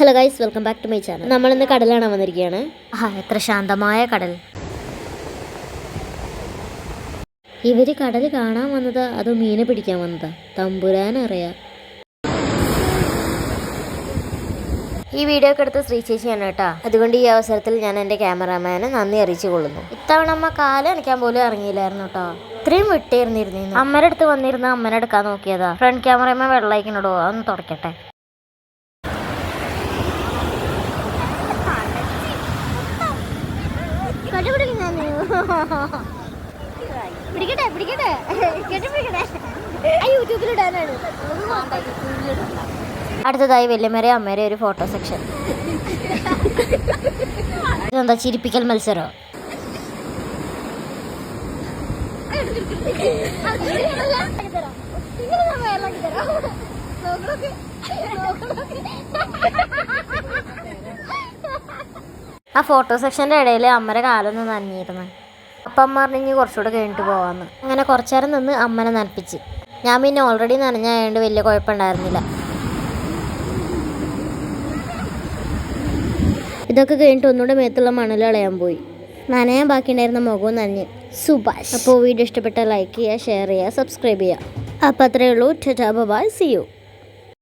Hello guys, welcome back to my channel. നമ്മളിന്ന് കടലാണ് വന്നിരിക്കുകയാണ്. എത്ര ശാന്തമായ കടൽ. ഇവര് കടൽ കാണാൻ വന്നതാ അതോ മീനെ പിടിക്കാൻ വന്നതാ? തമ്പുരാനറിയാം. ഈ വീഡിയോ ഒക്കെ എടുത്ത് ശ്രീ ചേച്ചിയാണ് കേട്ടോ. അതുകൊണ്ട് ഈ അവസരത്തിൽ ഞാൻ എൻ്റെ ക്യാമറാമാനെ നന്ദി അറിയിച്ചു കൊള്ളുന്നു. ഇത്തവണ അമ്മ കാല് നനയ്ക്കാൻ പോലും ഇറങ്ങിയില്ലായിരുന്നു കേട്ടോ. ഇത്രയും വിട്ടേർന്നിരുന്നു. അമ്മയുടെ അടുത്ത് വന്നിരുന്ന അമ്മനെ എടുക്കാൻ നോക്കിയതാ. ഫ്രണ്ട് ക്യാമറമാൻ വെള്ളയിക്കണോടോ, അതൊന്ന് തുടക്കട്ടെ. അടുത്തതായി വല്യമ്മരെ അമ്മേരെ ഒരു ഫോട്ടോ സെക്ഷൻ. ഇതെന്താ ചിരിപ്പിക്കൽ മത്സരോ? ആ ഫോട്ടോ സെക്ഷൻ്റെ ഇടയിൽ അമ്മയുടെ കാലൊന്ന് നനഞ്ഞിരുന്നു. അപ്പം അമ്മ പറഞ്ഞ് കുറച്ചുകൂടെ കഴിഞ്ഞിട്ട് പോവാന്ന്. അങ്ങനെ കുറച്ചു നേരം നിന്ന് അമ്മനെ നനപ്പിച്ച്. ഞാൻ പിന്നെ ഓൾറെഡി നനഞ്ഞായതുകൊണ്ട് വലിയ കുഴപ്പമുണ്ടായിരുന്നില്ല. ഇതൊക്കെ കഴിഞ്ഞിട്ട് ഒന്നുകൂടെ മേത്തുള്ള മണൽ കളയാൻ പോയി. നനയാൻ ബാക്കിയുണ്ടായിരുന്ന മുഖവും നനഞ്ഞ്. സുഭാഷ്. അപ്പോൾ വീഡിയോ ഇഷ്ടപ്പെട്ടാൽ ലൈക്ക് ചെയ്യുക, ഷെയർ ചെയ്യുക, സബ്സ്ക്രൈബ് ചെയ്യുക. അപ്പോൾ അത്രയേ ഉള്ളൂ. Tata bye, see U.